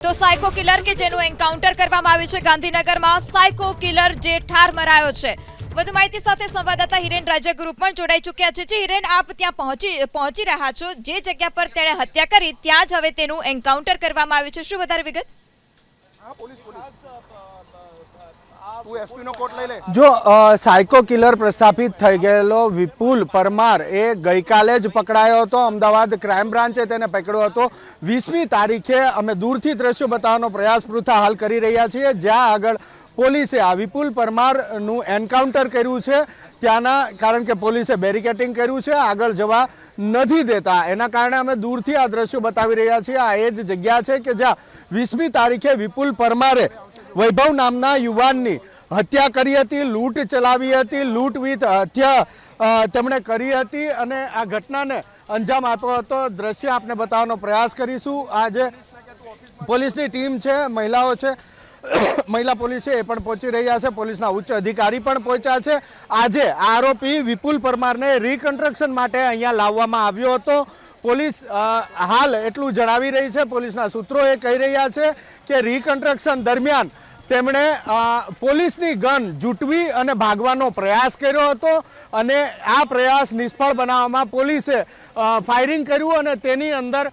તો psycho killer કે જેનું એન્કાઉન્ટર કરવામાં આવ્યું છે ગાંધીનગરમાં સાયકો કિલર જે ઠાર મરાયો છે। વધુ માહિતી સાથે સંવાદદાતા હિરેન રાજ્યગુરુ પણ જોડાઈ ચૂક્યા છે। હિરેન, આપ ત્યાં પહોંચી રહ્યા છો, જે જગ્યા પર તેણે હત્યા કરી ત્યાં જ હવે તેનું એન્કાઉન્ટર કરવામાં આવ્યું છે, શું વધારે વિગત? જો સાયકો કિલર પ્રસ્થાપિત થઈ ગયેલો વિપુલ પરમાર એ ગઈકાલે જ પકડાયો હતો। અમદાવાદ ક્રાઇમ બ્રાન્ચે તેને પકડ્યો હતો। 20મી તારીખે અમે દૂરથી દ્રશ્યો બતાવવાનો પ્રયાસ પૃથા હાલ કરી રહ્યા છીએ, જ્યાં આગળ પોલીસે આ વિપુલ પરમારનું એન્કાઉન્ટર કર્યું છે। ત્યાંના કારણ કે પોલીસે બેરિકેટિંગ કર્યું છે, આગળ જવા નથી દેતા, એના કારણે અમે દૂરથી આ દ્રશ્યો બતાવી રહ્યા છીએ। આ એ જ જગ્યા છે કે જ્યાં 20મી તારીખે વિપુલ પરમારે વૈભવ નામના યુવાનની હત્યા કરી હતી, લૂંટ ચલાવી હતી, લૂંટ વિથ હત્યા તેમણે કરી હતી અને આ ઘટનાને અંજામ આપ્યો હતો। દ્રશ્ય આપને બતાવવાનો પ્રયાસ કરીશું। આ જે પોલીસની ટીમ છે, મહિલાઓ છે, મહિલા પોલીસ છે, એ પણ પહોંચી રહ્યા છે, પોલીસના ઉચ્ચ અધિકારી પણ પહોંચ્યા છે। આજે આરોપી વિપુલ પરમારને રિકન્સ્ટ્રક્શન માટે અહીંયા લાવવામાં આવ્યો હતો। પોલીસ હાલ એટલું જણાવી રહી છે, પોલીસના સૂત્રો એ કહી રહ્યા છે કે રિકન્સ્ટ્રક્શન દરમિયાન તેમણે પોલીસની ગન જૂટવી અને ભાગવાનો પ્રયાસ કર્યો હતો અને આ પ્રયાસ નિષ્ફળ બનાવવામાં પોલીસે ફાયરિંગ કર્યું અને તેની અંદર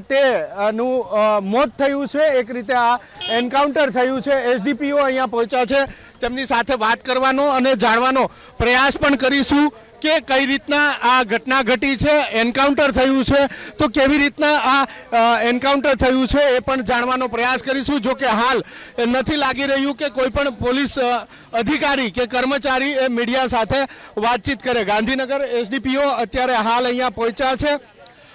તેનું મોત થયું છે। એક રીતે આ એન્કાઉન્ટર થયું છે। એસડીપીઓ અહીંયા પહોંચ્યા છે, તેમની સાથે વાત કરવાનો અને જાણવાનો પ્રયાસ પણ કરીશું કે કઈ રીતના આ ઘટના ઘટી છે, એન્કાઉન્ટર થયું છે, તો કેવી રીતના આ એન્કાઉન્ટર થયું છે એ પણ જાણવાનો પ્રયાસ કરીશું। જો કે હાલ નથી લાગી રહ્યું કે કોઈ પણ પોલીસ અધિકારી કે કર્મચારી એ મીડિયા સાથે વાતચીત કરે। ગાંધીનગર એસડીપીઓ અત્યારે હાલ અહીંયા પહોંચ્યા છે,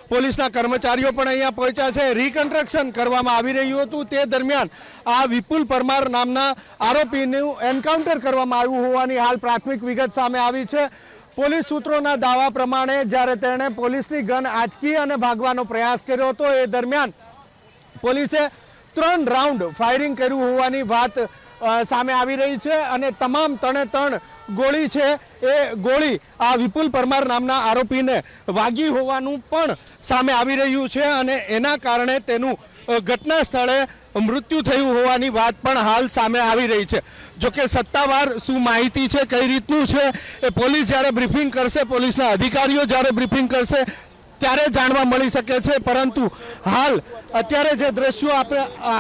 પોલીસના કર્મચારીઓ પણ અહીંયા પહોંચ્યા છે। રિકન્સ્ટ્રક્શન કરવામાં આવી રહ્યું હતું, તે દરમિયાન આ વિપુલ પરમાર નામના આરોપીનું એન્કાઉન્ટર કરવામાં આવ્યું હોવાની હાલ પ્રાથમિક વિગત સામે આવી છે। પોલીસ સૂત્રોના દાવા પ્રમાણે જ્યારે તેણે પોલીસની ગન આંચકી અને ભાગવાનો પ્રયાસ કર્યો હતો, એ દરમિયાન પોલીસે 3 રાઉન્ડ ફાયરિંગ કર્યું હોવાની વાત સામે આવી રહી છે અને તમામ 3 ગોળી છે એ ગોળી આ વિપુલ પરમાર નામના આરોપીને વાગી હોવાનું પણ સામે આવી રહ્યું છે અને એના કારણે તેનું ઘટના સ્થળે મૃત્યુ થયું હોવાની વાત પણ હાલ સામે આવી રહી છે। જોકે સત્તાવાર શું માહિતી છે, કઈ રીતનું છે, એ પોલીસ જ્યારે બ્રીફિંગ કરશે, પોલીસના અધિકારીઓ જ્યારે બ્રીફિંગ કરશે ત્યારે જાણવા મળી શકે છે। પરંતુ હાલ અત્યારે જે દ્રશ્યો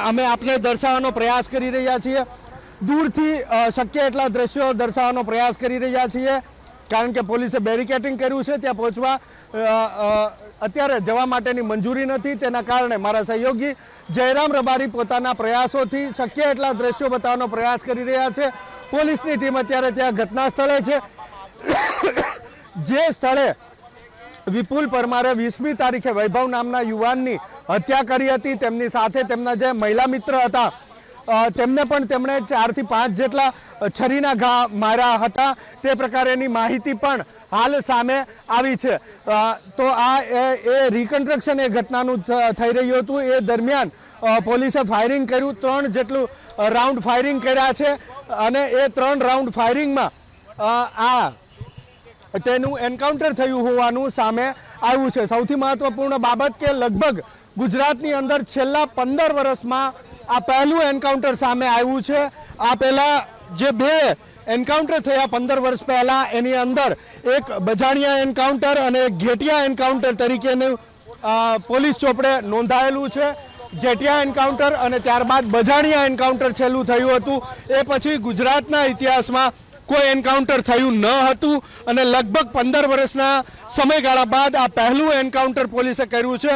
અમે આપને દર્શાવવાનો પ્રયાસ કરી રહ્યા છીએ, દૂરથી શક્ય એટલા દ્રશ્યો દર્શાવવાનો પ્રયાસ કરી રહ્યા છીએ, કારણ કે પોલીસે બેરિકેટિંગ કર્યું છે, ત્યાં પહોંચવા અત્યારે જવા માટેની મંજૂરી નથી। તેના કારણે મારા સહયોગી જયરામ રબારી પોતાના પ્રયાસોથી શક્ય એટલા દ્રશ્યો બતાવવાનો પ્રયાસ કરી રહ્યા છે। પોલીસની ટીમ અત્યારે ત્યાં ઘટના સ્થળે છે, જે સ્થળે વિપુલ પરમારે 20મી તારીખે વૈભવ નામના યુવાનની હત્યા કરી હતી। તેમની સાથે તેમના જે મહિલા મિત્ર હતા તેમને પણ તેમણે 4 થી 5 જેટલા છરીના ઘા માર્યા હતા, તે પ્રકારેની માહિતી પણ હાલ સામે આવી છે। તો આ એ રિકન્સ્ટ્રક્શન એ ઘટનાનું થઈ રહ્યું હતું, એ દરમિયાન પોલીસે ફાયરિંગ કર્યું, 3 જેટલું રાઉન્ડ ફાયરિંગ કર્યા છે અને એ 3 રાઉન્ડ ફાયરિંગમાં તેનું એન્કાઉન્ટર થયું હોવાનું સામે આવ્યું છે। સૌથી મહત્વપૂર્ણ બાબત કે લગભગ ગુજરાતની અંદર છેલ્લા 15 વર્ષમાં આ પહેલું એન્કાઉન્ટર સામે આવ્યું છે। આ પહેલાં જે 2 એન્કાઉન્ટર થયા 15 વર્ષ પહેલાં, એની અંદર એક બજાણિયા એન્કાઉન્ટર અને એક ઘેટિયા એન્કાઉન્ટર તરીકેનું પોલીસ ચોપડે નોંધાયેલું છે। ઘેટિયા એન્કાઉન્ટર અને ત્યારબાદ બજાણિયા એન્કાઉન્ટર છેલ્લું થયું હતું। એ પછી ગુજરાતના ઇતિહાસમાં કોઈ એન્કાઉન્ટર થયું ન હતું અને લગભગ 15 વર્ષના સમયગાળા બાદ આ પહેલું એન્કાઉન્ટર પોલીસે કર્યું છે।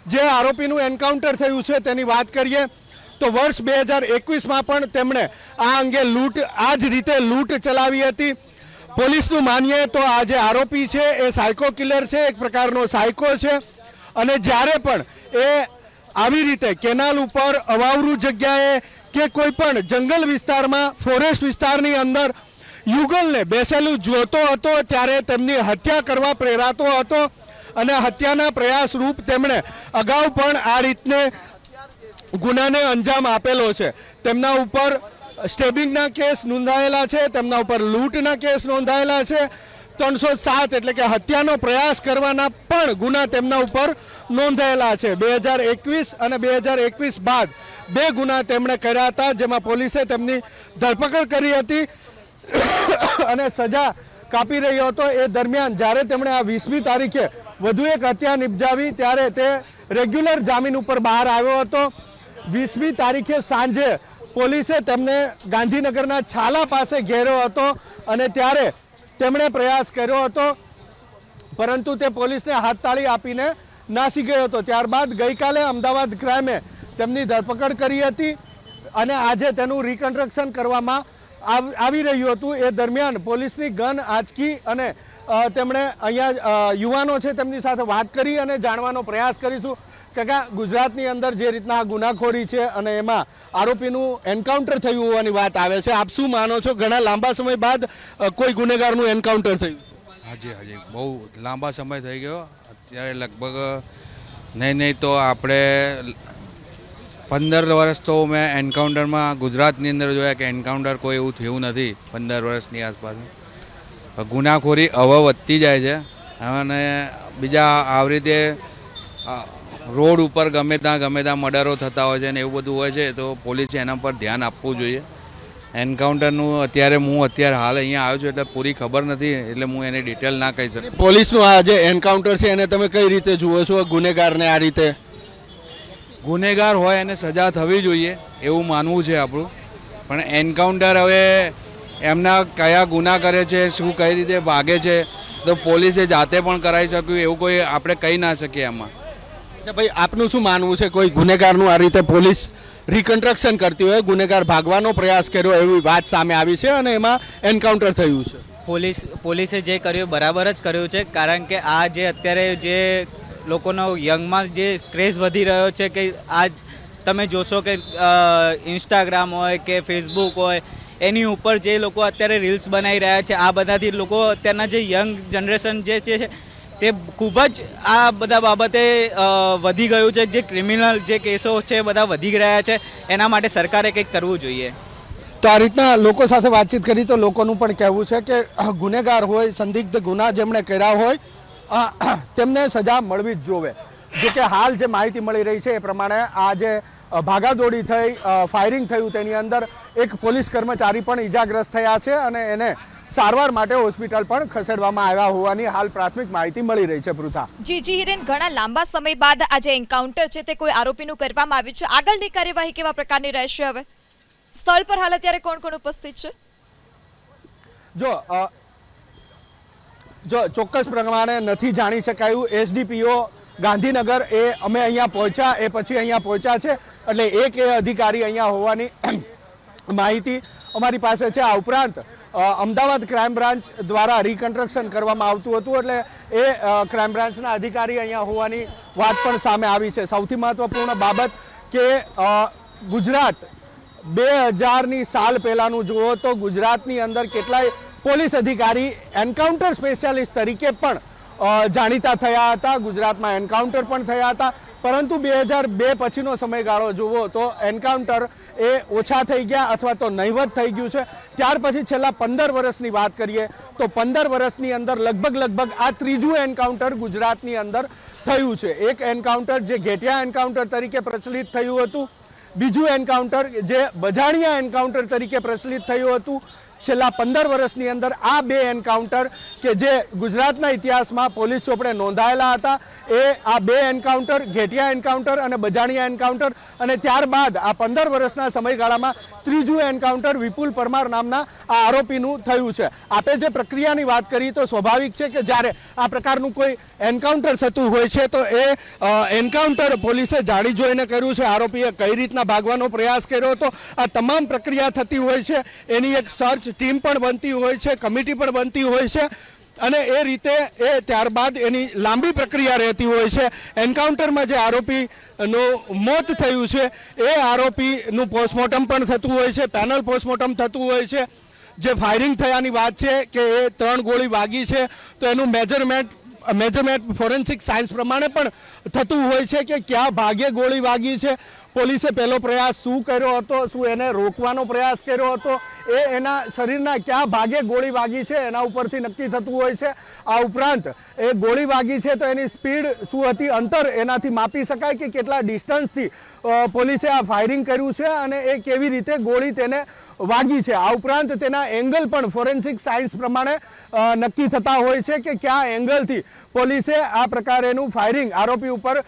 જે આરોપીનું એન્કાઉન્ટર થયું છે તેની વાત કરીએ તો વર્ષ 2021માં પણ તેમણે આ અંગે આ જ રીતે લૂંટ ચલાવી હતી। પોલીસનું માનીએ તો આ જે આરોપી છે એ સાયકો કિલર છે, એક પ્રકારનો સાયકો છે અને જ્યારે પણ એ આવી રીતે કેનાલ ઉપર, અવાવરૂ જગ્યાએ કે કોઈ પણ જંગલ વિસ્તારમાં, ફોરેસ્ટ વિસ્તારની અંદર યુગલને બેસેલું જોતો હતો, ત્યારે તેમની હત્યા કરવા પ્રેરાતો હતો અને હત્યાના પ્રયાસ રૂપ તેમણે અગાઉ પણ આ રીતને ગુનાને અંજામ આપેલો છે। તેમના ઉપર સ્ટેબિંગના કેસ નોંધાયેલા છે, તેમના ઉપર લૂંટના કેસ નોંધાયેલા છે, 307 એટલે કે હત્યાનો પ્રયાસ કરવાના પણ ગુના તેમના ઉપર નોંધાયેલા છે। 2021 અને 2021 બાદ 2 ગુના તેમણે કર્યા હતા, જેમાં પોલીસે તેમની ધરપકડ કરી હતી અને સજા કાપી રહ્યો હતો. એ દરમિયાન જ્યારે તેમણે આ 20મી તારીખે વધુ એક હત્યા નિપજાવી ત્યારે તે રેગ્યુલર જામીન ઉપર બહાર આવ્યો હતો. 20મી તારીખે સાંજે પોલીસે તેમને ગાંધીનગરના છાલા પાસે ઘેર્યો હતો અને ત્યારે તેમણે પ્રયાસ કર્યો હતો, પરંતુ તે પોલીસને હાથતાળી આપીને નાસી ગયો હતો. ત્યારબાદ ગઈકાલે અમદાવાદ ક્રાઇમે તેમની ધરપકડ કરી હતી અને આજે તેનું રિકન્સ્ટ્રક્શન કરવામાં આવી રહ્યું હતું. એ દરમિયાન પોલીસની ગન આંચકી અને તેમણે અહીંયા યુવાનો છે તેમની સાથે વાત કરી અને જાણવાનો પ્રયાસ કરીશું કે ગુજરાતની અંદર જે રીતના આ ગુનાખોરી છે અને એમાં આરોપીનું એન્કાઉન્ટર થયું હોવાની વાત આવે છે. આપ શું માનો છો? ઘણા લાંબા સમય બાદ કોઈ ગુનેગારનું એન્કાઉન્ટર થયું? હાજી બહુ લાંબા સમય થઈ ગયો. અત્યારે લગભગ નહીં તો આપણે 15 વર્ષ તો મેં એન્કાઉન્ટરમાં ગુજરાતની અંદર જોયા કે એન્કાઉન્ટર કોઈ એવું થયું નથી 15 વર્ષની આસપાસ. ગુનાખોરી હવે વધતી જાય છે અને બીજા આવી રીતે રોડ ઉપર ગમે ત્યાં મર્ડરો થતા હોય છે અને એવું બધું હોય છે, તો પોલીસે એના પર ધ્યાન આપવું જોઈએ. એન્કાઉન્ટરનું અત્યારે હાલ અહીંયા આવ્યો છું એટલે પૂરી ખબર નથી, એટલે હું એની ડિટેલ ના કહી શકું. પોલીસનું આ જે એન્કાઉન્ટર છે એને તમે કઈ રીતે જુઓ છો? ગુનેગારને આ રીતે ગુનેગાર હોય એને સજા થવી જોઈએ એવું માનવું છે આપણું, પણ એન્કાઉન્ટર હવે એમના કયા ગુના કરે છે, શું કઈ રીતે ભાગે છે, તો પોલીસે જાતે પણ કરાવી શક્યું એવું કોઈ આપણે કહી ના શકીએ એમાં. ભાઈ, આપનું શું માનવું છે? કોઈ ગુનેગારનું આ રીતે પોલીસ રિકન્સ્ટ્રક્શન કરતી હોય, ગુનેગાર ભાગવાનો પ્રયાસ કર્યો એવી વાત સામે આવી છે અને એમાં એન્કાઉન્ટર થયું છે. પોલીસે જે કર્યું બરાબર જ કર્યું છે, કારણ કે આ જે અત્યારે જે લોકોનો યંગમાં જે ક્રેઝ વધી રહ્યો છે કે આજ તમે જોશો કે ઇન્સ્ટાગ્રામ હોય કે ફેસબુક હોય એની ઉપર જે લોકો અત્યારે રીલ્સ બનાવી રહ્યા છે, આ બધાથી લોકો અત્યારના જે યંગ જનરેશન જે છે તે ખૂબ જ આ બધા બાબતે વધી ગયું છે. જે ક્રિમિનલ જે કેસો છે બધા વધી રહ્યા છે, એના માટે સરકારે કંઈક કરવું જોઈએ. તો આ રીતના લોકો સાથે વાતચીત કરી તો લોકોનું પણ કહેવું છે કે ગુનેગાર હોય, સંદિગ્ધ ગુના જેમણે કર્યા હોય તેમને સજા મળવી જ જોવે. જો કે હાલ જે માહિતી મળી રહી છે એ પ્રમાણે આ જે ભાગાદોડી થઈ, ફાયરિંગ થયું તેની અંદર એક પોલીસ કર્મચારી પણ ઈજાગ્રસ્ત થયા છે અને એને સારવાર માટે હોસ્પિટલ પણ ખસેડવામાં આવ્યા હોવાની હાલ પ્રાથમિક માહિતી મળી રહી છે. પૃથા જી હિરેન, ઘણા લાંબા સમય બાદ આ જે એન્કાઉન્ટર છે તે કોઈ આરોપીનું કરવામાં આવ્યું છે. આગળની કાર્યવાહી કેવા પ્રકારની રહેશે? હવે સ્થળ પર હાલ અત્યારે કોણ કોણ ઉપસ્થિત છે? જો ચોક્કસ પ્રમાણે નથી જાણી શકાયું. એસડીપીઓ ગાંધીનગર એ અમે અહીંયા પહોંચ્યા એ પછી અહીંયા પહોંચ્યા છે, એટલે એક એ અધિકારી અહીંયા હોવાની માહિતી અમારી પાસે છે. આ ઉપરાંત અમદાવાદ ક્રાઇમ બ્રાન્ચ દ્વારા રિકન્સ્ટ્રક્શન કરવામાં આવતું હતું, એટલે એ ક્રાઇમ બ્રાન્ચના અધિકારી અહીંયા હોવાની વાત પણ સામે આવી છે. સૌથી મહત્વપૂર્ણ બાબત કે ગુજરાત 2000ની સાલ પહેલાંનું જુઓ તો ગુજરાતની અંદર કેટલાય પોલીસ અધિકારી એન્કાઉન્ટર સ્પેશિયાલિસ્ટ તરીકે પણ જાણીતા થયા હતા. ગુજરાતમાં એન્કાઉન્ટર પણ થયા હતા, પરંતુ 2002 પછીનો સમયગાળો જુઓ તો એન્કાઉન્ટર એ ઓછા થઈ ગયા અથવા તો નહીવત થઈ ગયું છે. ત્યાર પછી છેલ્લા 15 વર્ષની વાત કરીએ તો 15 વર્ષની અંદર લગભગ આ ત્રીજું એન્કાઉન્ટર ગુજરાતની અંદર થયું છે. એક એન્કાઉન્ટર જે ઘેટિયા એન્કાઉન્ટર તરીકે પ્રચલિત થયું હતું, બીજું એન્કાઉન્ટર જે બજાણિયા એન્કાઉન્ટર તરીકે પ્રચલિત થયું હતું. છેલ્લા 15 વર્ષની અંદર આ 2 એન્કાઉન્ટર કે જે ગુજરાતના ઇતિહાસમાં પોલીસ ચોપડે નોંધાયેલા હતા, એ આ 2 એન્કાઉન્ટર, ઘેટિયા એન્કાઉન્ટર અને બજાણિયા એન્કાઉન્ટર, અને ત્યારબાદ આ 15 વર્ષના સમયગાળામાં ત્રીજું એન્કાઉન્ટર વિપુલ પરમાર નામના આ આરોપીનું થયું છે. આપે જે પ્રક્રિયાની વાત કરી તો સ્વાભાવિક છે કે જ્યારે આ પ્રકારનું કોઈ એન્કાઉન્ટર થતું હોય છે તો એ એન્કાઉન્ટર પોલીસે જાણી જોઈને કર્યું છે. આરોપીએ કઈ રીતના ભાગવાનો પ્રયાસ કર્યો હતો, આ તમામ પ્રક્રિયા થતી હોય છે. એની એક સર્ચ ટીમ પણ બનતી હોય છે, કમિટી પણ બનતી હોય છે અને એ રીતે એ ત્યારબાદ એની લાંબી પ્રક્રિયા રહેતી હોય છે. એન્કાઉન્ટરમાં જે આરોપીનું મોત થયું છે એ આરોપીનું પોસ્ટમોર્ટમ પણ થતું હોય છે, પેનલ પોસ્ટમોર્ટમ થતું હોય છે. જે ફાયરિંગ થયાની વાત છે કે એ 3 ગોળી વાગી છે તો એનું મેજરમેન્ટ ફોરેન્સિક સાયન્સ પ્રમાણે પણ થતું હોય છે કે ક્યાં ભાગે ગોળી વાગી છે. પોલીસે પહેલો પ્રયાસ શું કર્યો હતો, શું એને રોકવાનો પ્રયાસ કર્યો હતો, એ એના શરીરના કયા ભાગે ગોળી વાગી છે એના ઉપરથી નક્કી થતું હોય છે. આ ઉપરાંત એ ગોળી વાગી છે તો એની સ્પીડ શું હતી, અંતર એનાથી માપી શકાય કે કેટલા ડિસ્ટન્સથી પોલીસે આ ફાયરિંગ કર્યું છે અને એ કેવી રીતે ગોળી તેને વાગી છે. આ ઉપરાંત તેના એંગલ પણ ફોરેન્સિક સાયન્સ પ્રમાણે નક્કી થતા હોય છે કે કયા એંગલથી પોલીસે આ પ્રકારેનું ફાયરિંગ આરોપી ઉપર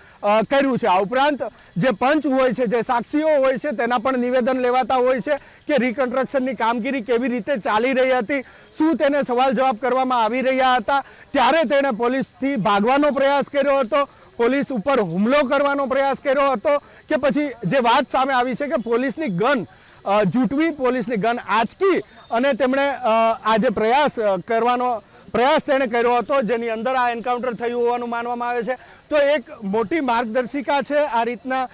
કર્યું છે. આ ઉપરાંત જે પંચ હોય છે, જે સાક્ષીઓ હોય છે, તેના પણ નિવેદન લેવાતા હોય છે કે રિકન્સ્ટ્રક્શનની કામગીરી કેવી રીતે ચાલી રહી હતી, શું તેને સવાલ જવાબ કરવામાં આવી રહ્યા હતા, ત્યારે તેણે પોલીસથી ભાગવાનો પ્રયાસ કર્યો હતો, પોલીસ ઉપર હુમલો કરવાનો પ્રયાસ કર્યો હતો, કે પછી જે વાત સામે આવી છે કે પોલીસની ગન જૂટવી, પોલીસની ગન આંચકી અને તેમણે આ જે પ્રયાસ તેણે કર્યો હતો, જેની અંદર આ એન્કાઉન્ટર થયું હોવાનું માનવામાં આવે છે. તો એક મોટી માર્ગદર્શિકા છે આ રીતના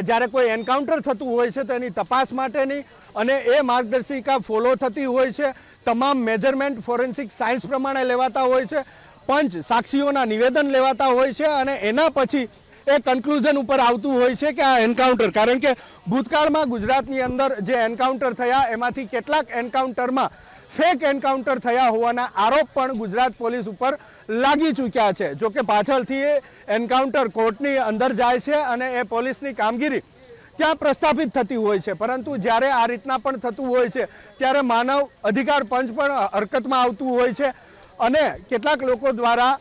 જ્યારે કોઈ એન્કાઉન્ટર થતું હોય છે તો એની તપાસ માટેની, અને એ માર્ગદર્શિકા ફોલો થતી હોય છે. તમામ મેજરમેન્ટ ફોરેન્સિક સાયન્સ પ્રમાણે લેવાતા હોય છે, પંચ સાક્ષીઓના નિવેદન લેવાતા હોય છે અને એના પછી એ કન્ક્લુઝન ઉપર આવતું હોય છે કે આ એન્કાઉન્ટર, કારણ કે ભૂતકાળમાં ગુજરાતની અંદર જે એન્કાઉન્ટર થયા એમાંથી કેટલાક એન્કાઉન્ટરમાં ફેક એન્કાઉન્ટર થયા હોવાના આરોપ પણ ગુજરાત પોલીસ ઉપર લાગી ચૂક્યા છે. જોકે પાછળથી એ એન્કાઉન્ટર કોર્ટની અંદર જાય છે અને એ પોલીસની કામગીરી ત્યાં પ્રસ્થાપિત થતી હોય છે. પરંતુ જ્યારે આ રીતના પણ થતું હોય છે ત્યારે માનવ અધિકાર પંચ પણ હરકતમાં આવતું હોય છે અને કેટલાક લોકો દ્વારા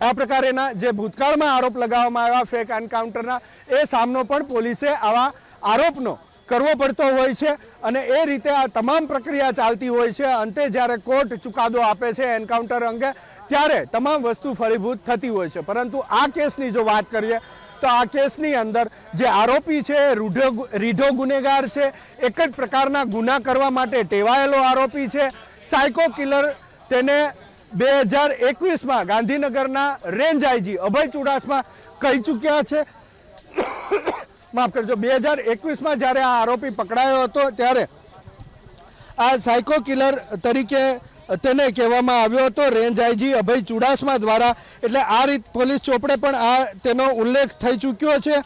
આ પ્રકારેના જે ભૂતકાળમાં આરોપ લગાવવામાં આવ્યા ફેક એન્કાઉન્ટરના, એ સામનો પણ પોલીસે આવા આરોપનો કરવો પડતો હોય છે અને એ રીતે આ તમામ પ્રક્રિયા ચાલતી હોય છે. અંતે જ્યારે કોર્ટ ચુકાદો આપે છે એન્કાઉન્ટર અંગે ત્યારે તમામ વસ્તુ ફળીભૂત થતી હોય છે. પરંતુ આ કેસની જો વાત કરીએ તો આ કેસની અંદર જે આરોપી છે એ રીઢો ગુનેગાર છે, એક જ પ્રકારના ગુના કરવા માટે ટેવાયેલો આરોપી છે, સાયકો કિલર. તેને 2021માં ગાંધીનગરના રેન્જ આઈજી અભય ચુડાસમા કહી ચૂક્યા છે, માફ કરજો, 2021માં જ્યારે આ આરોપી પકડાયો હતો ત્યારે આ સાયકો કિલર તરીકે તેને કહેવામાં આવ્યો હતો રેન્જ આઈજી અભય ચુડાસમા દ્વારા. એટલે આ રીત પોલીસ ચોપડે પણ આ તેનો ઉલ્લેખ થઈ ચૂક્યો છે.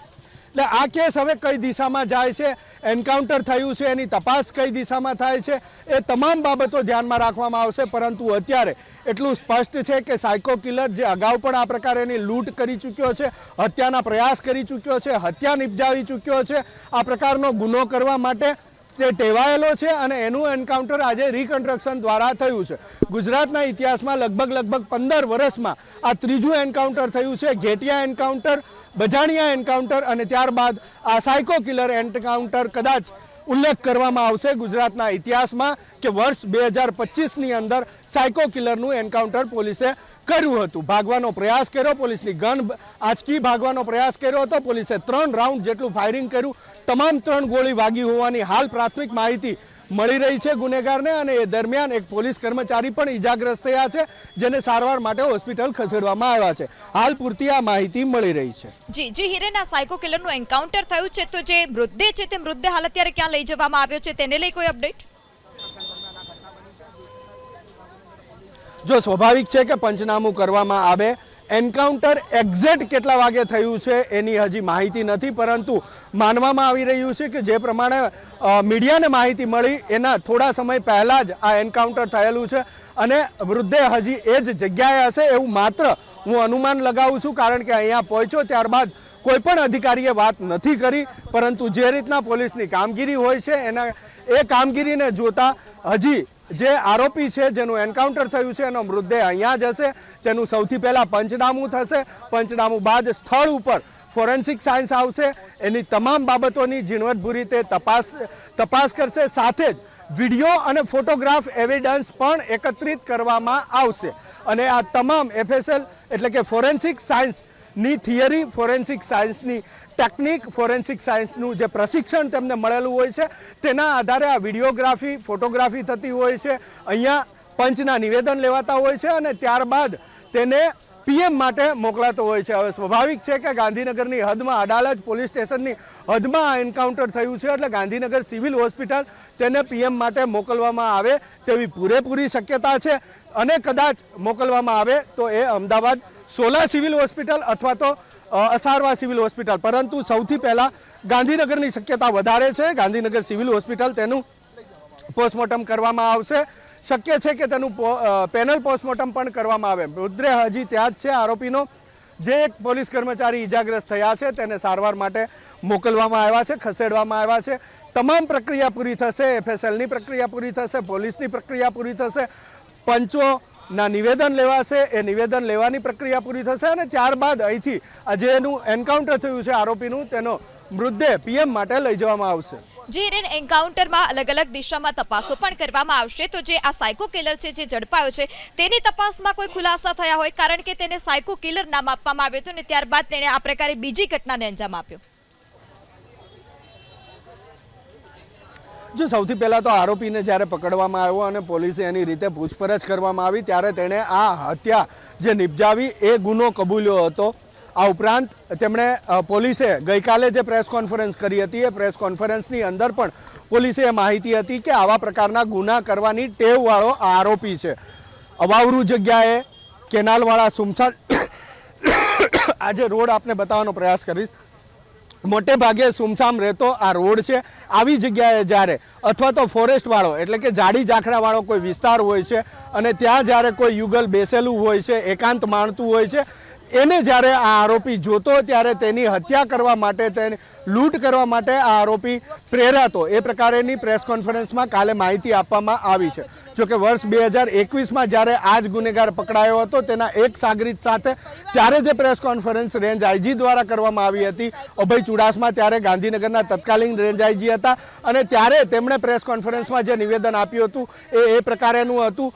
એટલે આ કેસ હવે કઈ દિશામાં જાય છે, એન્કાઉન્ટર થયું છે એની તપાસ કઈ દિશામાં થાય છે, એ તમામ બાબતો ધ્યાનમાં રાખવામાં આવશે. પરંતુ અત્યારે એટલું સ્પષ્ટ છે કે સાયકો કિલર જે અગાઉ પણ આ પ્રકારેની લૂંટ કરી ચૂક્યો છે, હત્યાના પ્રયાસ કરી ચૂક્યો છે, હત્યા નિપજાવી ચૂક્યો છે, આ પ્રકારનો ગુનો કરવા માટે તે ટેવાયેલો છે અને એનું એન્કાઉન્ટર આજે રિકન્સ્ટ્રક્શન દ્વારા થયું છે. ગુજરાતના ઇતિહાસમાં લગભગ 15 વર્ષમાં આ ત્રીજું એન્કાઉન્ટર થયું છે. ઘેટિયા એન્કાઉન્ટર, બજાણિયા એન્કાઉન્ટર અને ત્યારબાદ આ સાયકો કિલર એન્કાઉન્ટર કદાચ ઉલ્લેખ કરવામાં આવશે ગુજરાતના ઇતિહાસમાં કે વર્ષ 2025ની અંદર સાયકો કિલરનું એન્કાઉન્ટર પોલીસે કર્યું હતું. ભાગવાનો પ્રયાસ કર્યો, પોલીસની ગન આંચકી ભાગવાનો પ્રયાસ કર્યો હતો, પોલીસે 3 રાઉન્ડ જેટલું ફાયરિંગ કર્યું, તમામ 3 ગોળી વાગી હોવાની હાલ પ્રાથમિક માહિતી મળી રહી છે ગુનેગારને. અને એ દરમિયાન એક પોલીસ કર્મચારી પણ ઈજાગ્રસ્ત થયા છે, જેને સારવાર માટે હોસ્પિટલ ખસેડવામાં આવ્યા છે. હાલ પૂરતી આ માહિતી મળી રહી છે. જી હિરેન, આ સાયકો કિલરનું એન્કાઉન્ટર થયું છે તો જે મૃતદેહ છે તે મૃતદેહ હાલ અત્યારે ક્યાં લઈ જવામાં આવ્યો છે, તેને લઈ કોઈ અપડેટ? જો સ્વાભાવિક છે કે પંચનામું કરવામાં આવે, એન્કાઉન્ટર એક્ઝેક્ટ કેટલા વાગે થયું છે એની હજી માહિતી નથી, પરંતુ માનવામાં આવી રહ્યું છે કે જે પ્રમાણે મીડિયાને માહિતી મળી એના થોડા સમય પહેલાં જ આ એન્કાઉન્ટર થયેલું છે અને મૃતદેહ હજી એ જ જગ્યાએ હશે એવું માત્ર હું અનુમાન લગાવું છું, કારણ કે અહીંયા પહોંચ્યો ત્યારબાદ કોઈ પણ અધિકારીએ વાત નથી કરી. પરંતુ જે રીતના પોલીસની કામગીરી હોય છે એ કામગીરીને જોતા હજી જે આરોપી છે જેનું એન્કાઉન્ટર થયું છે એનો મૃતદેહ અહીંયા જ હશે. તેનું સૌથી પહેલાં પંચનામું થશે, પંચનામું બાદ સ્થળ ઉપર ફોરેન્સિક સાયન્સ આવશે, એની તમામ બાબતોની ઝીણવટભરી રીતે તપાસ કરશે. સાથે જ વિડીયો અને ફોટોગ્રાફ એવિડન્સ પણ એકત્રિત કરવામાં આવશે અને આ તમામ FSL એટલે કે ફોરેન્સિક સાયન્સની થિયરી, ફોરેન્સિક સાયન્સની ટેકનિક, ફોરેન્સિક સાયન્સનું જે પ્રશિક્ષણ તેમને મળેલું હોય છે તેના આધારે આ વિડીયોગ્રાફી, ફોટોગ્રાફી થતી હોય છે. અહીંયા પંચના નિવેદન લેવાતા હોય છે અને ત્યારબાદ તેને PM માટે મોકલાતો હોય છે. હવે સ્વાભાવિક છે કે ગાંધીનગરની હદમાં, અડાલજ પોલીસ સ્ટેશનની હદમાં આ એન્કાઉન્ટર થયું છે એટલે ગાંધીનગર સિવિલ હોસ્પિટલ તેને PM માટે મોકલવામાં આવે તેવી પૂરેપૂરી શક્યતા છે. અને કદાચ મોકલવામાં આવે તો એ અમદાવાદ સોલા સિવિલ હોસ્પિટલ અથવા તો અસારવા સિવિલ હોસ્પિટલ, પરંતુ સૌથી પહેલાં ગાંધીનગરની શક્યતા વધારે છે. ગાંધીનગર સિવિલ હોસ્પિટલ તેનું પોસ્ટમોર્ટમ કરવામાં આવશે. શક્ય છે કે તેનું પેનલ પોસ્ટમોર્ટમ પણ કરવામાં આવે. મૃતદેહ હજી ત્યાં જ છે. આરોપીનો જે એક પોલીસ કર્મચારી ઇજાગ્રસ્ત થયા છે તેને સારવાર માટે મોકલવામાં આવ્યા છે, ખસેડવામાં આવ્યા છે. તમામ પ્રક્રિયા પૂરી થશે. એફએસએલની પ્રક્રિયા પૂરી થશે, પોલીસની પ્રક્રિયા પૂરી થશે, પંચોના નિવેદન લેવાશે, એ નિવેદન લેવાની પ્રક્રિયા પૂરી થશે અને ત્યારબાદ અહીંથી જે એનું એન્કાઉન્ટર થયું છે આરોપીનું, તેનો મૃતદેહ પીએમ માટે લઈ જવામાં આવશે. જે હિરેન એન્કાઉન્ટરમાં અલગ અલગ દિશામાં તપાસો પણ કરવામાં આવશે. તો જે આ સાયકો કિલર છે જે ઝડપાયો છે તેની તપાસમાં કોઈ ખુલાસા થયા હોય, કારણ કે તેને સાયકો કિલર નામ આપવામાં આવ્યું હતું ને ત્યારબાદ તેણે આ પ્રકારે બીજી ઘટનાને અંજામ આપ્યો. જો સૌથી પહેલાં તો આરોપીને જ્યારે પકડવામાં આવ્યો અને પોલીસે એની રીતે પૂછપરછ કરવામાં આવી ત્યારે તેણે આ હત્યા જે નિપજાવી એ ગુનો કબૂલ્યો હતો. આ ઉપરાંત તેમણે પોલીસે ગઈકાલે જે પ્રેસ કોન્ફરન્સ કરી હતી એ પ્રેસ કોન્ફરન્સની અંદર પણ પોલીસે એ માહિતી હતી કે આવા પ્રકારના ગુના કરવાની ટેવવાળો આ આરોપી છે. અવાવરૂ જગ્યાએ કેનાલવાળા સુમસાન આજે રોડ આપને બતાવવાનો પ્રયાસ કરીશ. મોટે ભાગે સુમસામ રહેતો આ રોડ છે. આવી જગ્યાએ જ્યારે અથવા તો ફોરેસ્ટવાળો એટલે કે જાડી ઝાખરાવાળો કોઈ વિસ્તાર હોય છે અને ત્યાં જ્યારે કોઈ યુગલ બેસેલું હોય છે, એકાંત માણતું હોય છે, એને જ્યારે આ આરોપી જોતો ત્યારે તેની હત્યા કરવા માટે, તેને લૂંટ કરવા માટે આ આરોપી પ્રેરાતો. એ પ્રકારેની પ્રેસ કોન્ફરન્સમાં કાલે માહિતી આપવામાં આવી છે. જોકે વર્ષ 2021માં જ્યારે આ જ ગુનેગાર પકડાયો હતો તેના એક સાગરીત સાથે ત્યારે જે પ્રેસ કોન્ફરન્સ રેન્જ આઈજી દ્વારા કરવામાં આવી હતી, અભય ચુડાસમા ત્યારે ગાંધીનગરના તત્કાલીન રેન્જ આઈજી હતા અને ત્યારે તેમણે પ્રેસ કોન્ફરન્સમાં જે નિવેદન આપ્યું હતું એ પ્રકારેનું હતું.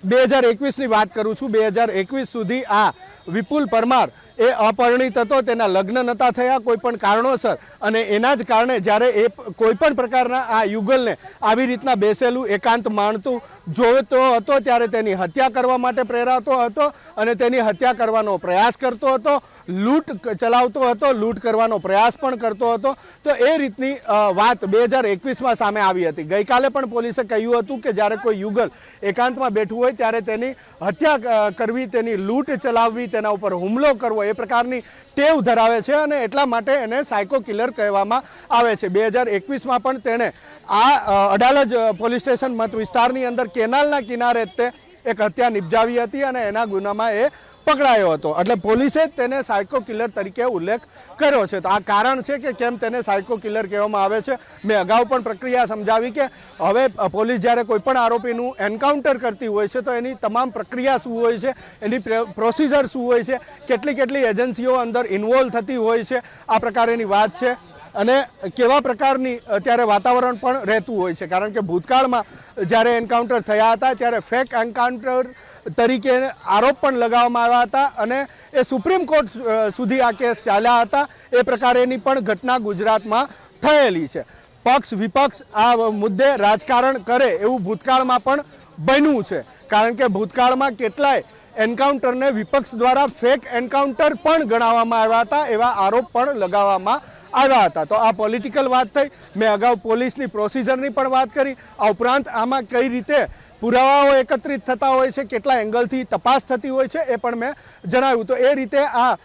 2021ની વાત કરું છું. 2021 સુધી આ વિપુલ પરમાર એ અપરિણિત હતો, તેના લગ્ન નહોતા થયા કોઈ પણ કારણોસર, અને એના જ કારણે જ્યારે એ કોઈ પણ પ્રકારના આ યુગલને આવી રીતના બેસેલું એકાંત માણતું જોતો હતો ત્યારે તેની હત્યા કરવા માટે પ્રેરાતો હતો અને તેની હત્યા કરવાનો પ્રયાસ કરતો હતો, લૂંટ ચલાવતો હતો, લૂંટ કરવાનો પ્રયાસ પણ કરતો હતો. તો એ રીતની વાત 2021માં સામે આવી હતી. ગઈકાલે પણ પોલીસે કહ્યું હતું કે જ્યારે કોઈ યુગલ એકાંતમાં બેઠું હોય ત્યારે તેની હત્યા કરવી, તેની લૂંટ ચલાવવી, તેના ઉપર હુમલો કરવો એ પ્રકારની ટેવ ધરાવે છે અને એટલા માટે એને સાયકો કિલર કહેવામાં આવે છે. 2021માં પણ તેણે આ અડાલજ પોલીસ સ્ટેશન મત વિસ્તારની અંદર કેનાલના કિનારે તે એક હત્યા નિપજાવી હતી અને એના ગુનામાં એ પકડાયો હતો. એટલે પોલીસે તેને સાયકો કિલર તરીકે ઉલ્લેખ કર્યો છે. તો આ કારણ છે કે કેમ તેને સાયકો કિલર કહેવામાં આવે છે. મેં અગાઉ પણ પ્રક્રિયા સમજાવી કે હવે પોલીસ જ્યારે કોઈ પણ આરોપીનું એન્કાઉન્ટર કરતી હોય છે તો એની તમામ પ્રક્રિયા શું હોય છે, એની પ્રોસિજર શું હોય છે, કેટલી એજન્સીઓ અંદર ઇન્વોલ્વ થતી હોય છે, આ પ્રકારેની વાત છે. અને કેવા પ્રકારની અત્યારે વાતાવરણ પણ રહેતું હોય છે, કારણ કે ભૂતકાળમાં જ્યારે એન્કાઉન્ટર થયા હતા ત્યારે ફેક એન્કાઉન્ટર તરીકે આરોપ પણ લગાવવામાં આવ્યા હતા અને એ સુપ્રીમ કોર્ટ સુધી આ કેસ ચાલ્યા હતા. એ પ્રકારેની પણ ઘટના ગુજરાતમાં થયેલી છે. પક્ષ વિપક્ષ આ મુદ્દે રાજકારણ કરે એવું ભૂતકાળમાં પણ બન્યું છે, કારણ કે ભૂતકાળમાં કેટલાય એન્કાઉન્ટરને વિપક્ષ દ્વારા ફેક એન્કાઉન્ટર પણ ગણાવવામાં આવ્યા હતા, એવા આરોપ પણ લગાવવામાં આવ્યા હતા. તો આ પોલિટિકલ વાત થઈ. મેં અગાઉ પોલીસની પ્રોસિજરની પણ વાત કરી. આ ઉપરાંત આમાં કઈ રીતે પુરાવાઓ એકત્રિત થતા હોય છે, કેટલા એંગલથી તપાસ થતી હોય છે એ પણ મેં જણાવ્યું. તો એ રીતે આ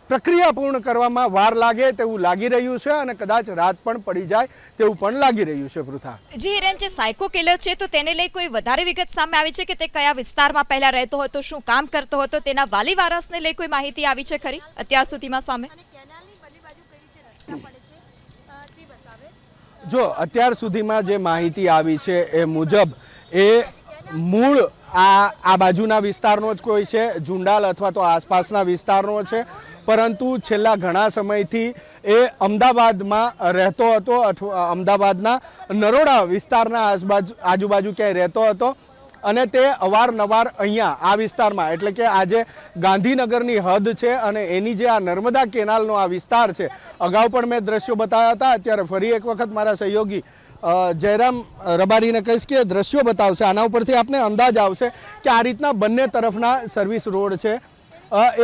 પ્રક્રિયા પૂર્ણ કરવામાં વાર લાગે તેવું લાગી રહ્યું છે અને કદાચ રાત પણ પડી જાય તેવું પણ લાગી રહ્યું છે. પૃથા જી હિરેન, જે સાયકો કિલર છે તો તેને લઈ કોઈ વધારે વિગત સામે આવી છે કે તે કયા વિસ્તારમાં પહેલા રહેતો હતો, શું કામ કરતો હતો, તેના વાલી વારસને લઈ કોઈ માહિતી આવી છે ખરી અત્યાર સુધીમાં સામે? જો અત્યાર સુધીમાં જે માહિતી આવી છે એ મુજબ એ મૂળ આ બાજુના વિસ્તારનો જ કોઈ છે, જુંડાલ અથવા તો આસપાસના વિસ્તારનો છે, પરંતુ છેલ્લા ઘણા સમયથી એ અમદાવાદમાં રહેતો હતો અથવા અમદાવાદના નરોડા વિસ્તારના આજુબાજુ ક્યાંય રહેતો હતો અને તે અવારનવાર અહીંયા આ વિસ્તારમાં એટલે કે આજે ગાંધીનગરની હદ છે અને એની જે આ નર્મદા કેનાલનો આ વિસ્તાર છે, અગાઉ પણ મેં દ્રશ્યો બતાવ્યા હતા. અત્યારે ફરી એક વખત મારા સહયોગી જયરામ રબારીને કહીશ કે દ્રશ્યો બતાવશે. આના ઉપરથી આપને અંદાજ આવશે કે આ રીતના બંને તરફના સર્વિસ રોડ છે.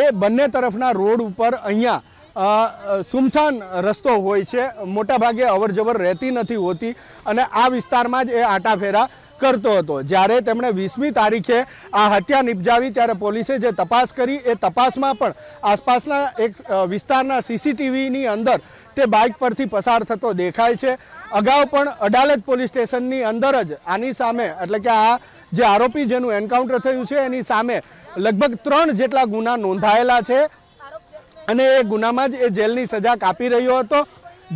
એ બંને તરફના રોડ ઉપર અહીંયા સુમસાન રસ્તો હોય છે, મોટાભાગે અવરજવર રહેતી નથી હોતી અને આ વિસ્તારમાં જ એ આટાફેરા કરતો હતો. જ્યારે તેમણે 20મી તારીખે આ હત્યા નિપજાવી ત્યારે પોલીસે જે તપાસ કરી એ તપાસમાં પણ આસપાસના એક વિસ્તારના સીસીટીવીની અંદર તે બાઇક પરથી પસાર થતો દેખાય છે. અગાઉ પણ અડાલજ પોલીસ સ્ટેશનની અંદર જ આની સામે એટલે કે આ જે આરોપી જેનું એન્કાઉન્ટર થયું છે એની સામે લગભગ 3 જેટલા ગુના નોંધાયેલા છે અને એ ગુનામાં જ એ જેલની સજા કાપી રહ્યો હતો.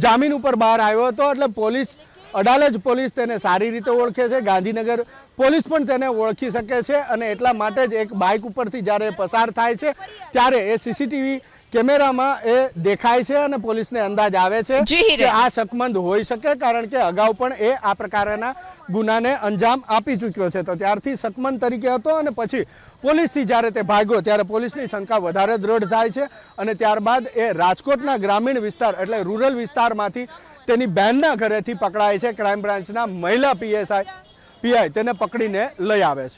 જામીન ઉપર બહાર આવ્યો હતો. એટલે પોલીસ, અડાલજ પોલીસ તેને સારી રીતે ઓળખે છે, ગાંધીનગર પોલીસ પણ તેને ઓળખી શકે છે અને એટલા માટે જ એક બાઇક ઉપરથી જ્યારે પસાર થાય છે ત્યારે એ સીસીટીવી કેમેરામાં એ દેખાય છે અને પોલીસને અંદાજ આવે છે કે આ શકમંદ હોઈ શકે, કારણ કે અગાઉ પણ એ આ પ્રકારના ગુનાને અંજામ આપી ચૂક્યો છે. તો ત્યારથી શકમંદ તરીકે હતો અને પછી પોલીસથી જ્યારે તે ભાગ્યો ત્યારે પોલીસની શંકા વધારે દ્રઢ થાય છે અને ત્યારબાદ એ રાજકોટના ગ્રામીણ વિસ્તાર એટલે રૂરલ વિસ્તારમાંથી તેની બહેનના ઘરેથી પકડાય છે. ક્રાઇમ બ્રાન્ચના મહિલા પીઆઈ તેને પકડીને લઈ આવે છે.